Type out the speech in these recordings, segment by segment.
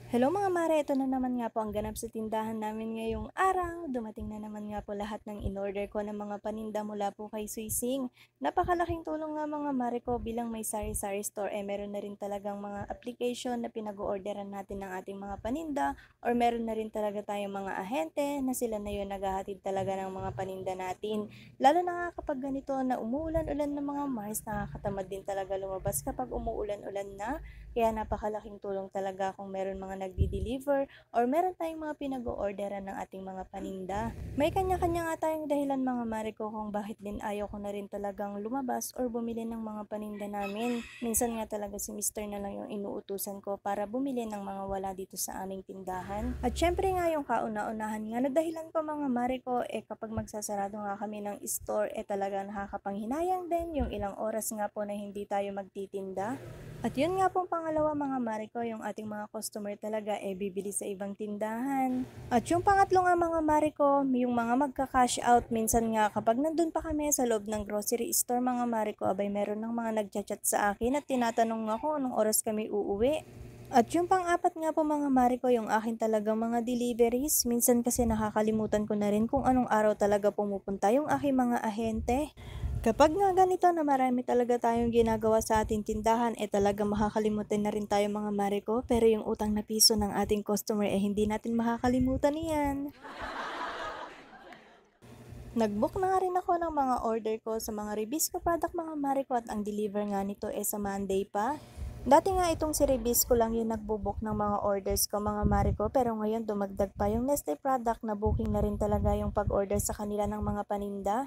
Hello mga mare, ito na naman nga po ang ganap sa tindahan namin ngayong araw. Dumating na naman nga po lahat ng in-order ko ng mga paninda mula po kay Suising. Napakalaking tulong nga mga mare ko bilang may sari-sari store. Meron na rin talagang mga application na pinag-orderan natin ng ating mga paninda or meron na rin talaga tayong mga ahente na sila na yun naghahatid talaga ng mga paninda natin. Lalo na nga kapag ganito na umuulan-ulan ng mga Mars, nakakatamad din talaga lumabas kapag umuulan-ulan na. Kaya napakalaking tulong talaga kung meron mga nagdi-deliver or meron tayong mga pinag-o-orderan ng ating mga paninda. May kanya-kanya nga tayong dahilan mga mare ko kung bakit din ayaw ko na rin talagang lumabas or bumili ng mga paninda namin. Minsan nga talaga si Mister na lang yung inuutusan ko para bumili ng mga wala dito sa aming tindahan. At syempre nga yung kauna-unahan nga na dahilan ko mga mare ko kapag magsasarado nga kami ng store talaga nakakapanghinayang din yung ilang oras nga po na hindi tayo magtitinda. At yun nga pong pangalawa mga mare ko, yung ating mga customer talaga bibili sa ibang tindahan. At yung pangatlo nga mga mare ko, yung mga magka-cash out, minsan nga kapag nandun pa kami sa loob ng grocery store mga mare ko, abay meron ng mga nagchat-chat sa akin at tinatanong ako anong oras kami uuwi. At yung pang-apat nga po mga mare ko, yung akin talagang mga deliveries. Minsan kasi nakakalimutan ko na rin kung anong araw talaga pumupunta yung aking mga ahente. Kapag nga ganito na marami talaga tayong ginagawa sa ating tindahan, talaga makakalimutan na rin tayo mga mare ko, pero yung utang na piso ng ating customer hindi natin makakalimutan yan. Nag-book na nga rin ako ng mga order ko sa mga Ribisco product mga mare ko at ang deliver nga nito sa Monday pa. Dati nga itong si Ribisco lang yung nagbo-book ng mga orders ko mga mare ko, pero ngayon dumagdag pa yung Nestle product na booking na rin talaga yung pag-order sa kanila ng mga paninda.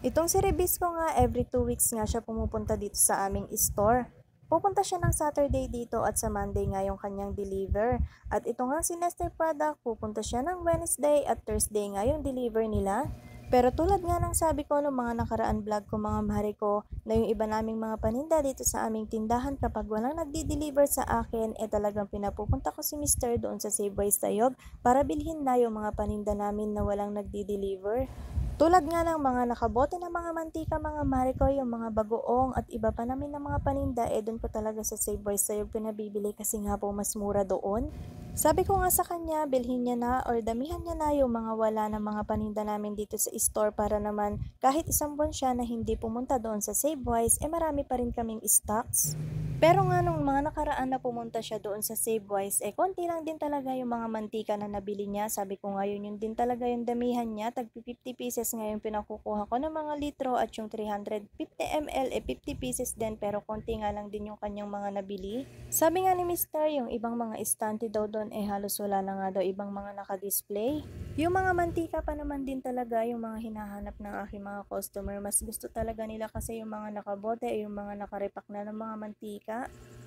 Itong si Rebisco nga, every 2 weeks nga siya pumupunta dito sa aming store. Pupunta siya ng Saturday dito at sa Monday nga yung kanyang deliver. At ito nga si Nestle product, pupunta siya ng Wednesday at Thursday nga yung deliver nila. Pero tulad nga ng sabi ko ng mga nakaraan vlog ko mga mahari ko, na yung iba naming mga paninda dito sa aming tindahan kapag walang nagdi-deliver sa akin, talagang pinapupunta ko si Mister doon sa Save by Sayog para bilhin na yung mga paninda namin na walang nagdi-deliver. Tulad nga ng mga nakabote na mga mantika, mga mariko, yung mga bagoong at iba pa namin ng mga paninda, doon ko talaga sa Save by Sayog pinabibili kasi nga po mas mura doon. Sabi ko nga sa kanya, bilhin niya na or damihan niya na yung mga wala ng mga paninda namin dito sa store para naman kahit isang buwan siya na hindi pumunta doon sa Savewise, marami pa rin kaming stocks. Pero nga nung mga nakaraan na pumunta siya doon sa Savewise, konti lang din talaga yung mga mantika na nabili niya. Sabi ko nga yun din talaga yung damihan niya. Tag 50 pieces nga yung pinakukuha ko ng mga litro at yung 350 ml 50 pieces din pero konti nga lang din yung kanyang mga nabili. Sabi nga ni Mister, yung ibang mga estante daw doon halos wala na nga daw ibang mga naka-display. Yung mga mantika pa naman din talaga yung mga hinahanap ng aking mga customer. Mas gusto talaga nila kasi yung mga nakabote yung mga nakarepak na ng mga mantika.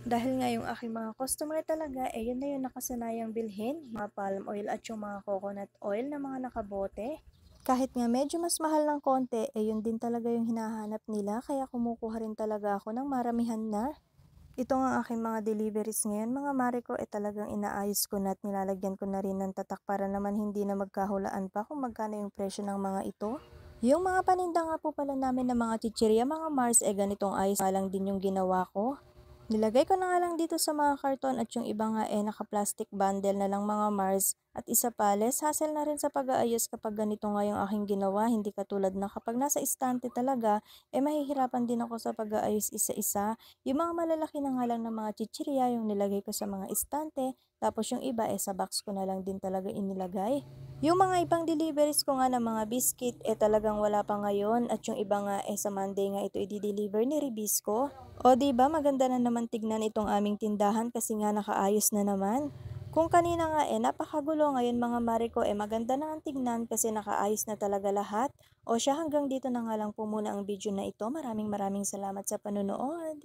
Dahil nga yung aking mga customer talaga, yun na yung nakasanayang bilhin, mga palm oil at yung mga coconut oil na mga nakabote. Kahit nga medyo mas mahal ng konti, yun din talaga yung hinahanap nila, kaya kumukuha rin talaga ako ng maramihan na. Ito nga aking mga deliveries ngayon, mga mare ko, talagang inaayos ko na at nilalagyan ko na rin ng tatak para naman hindi na magkahulaan pa kung magkano yung presyo ng mga ito. Yung mga paninda nga po pala namin ng mga chichirya, mga Mars, ganitong ayos nga lang din yung ginawa ko. Nilagay ko na nga lang dito sa mga karton at yung iba nga naka-plastic bundle na lang mga Mars. At isa pa, less hassle na rin sa pag-aayos kapag ganito nga yung aking ginawa. Hindi katulad na kapag nasa istante talaga, mahihirapan din ako sa pag-aayos isa-isa. Yung mga malalaki na nga lang ng mga chichirya yung nilagay ko sa mga istante. Tapos yung iba sa box ko na lang din talaga inilagay. Yung mga ibang deliveries ko nga ng mga biscuit talagang wala pa ngayon at yung iba nga sa Monday nga ito i-deliver ni Ribisco. O di ba maganda na naman tignan itong aming tindahan kasi nga nakaayos na naman. Kung kanina nga napakagulo ngayon mga mare ko maganda na ang tignan kasi nakaayos na talaga lahat. O siya hanggang dito na nga lang po muna ang video na ito. Maraming salamat sa panonood.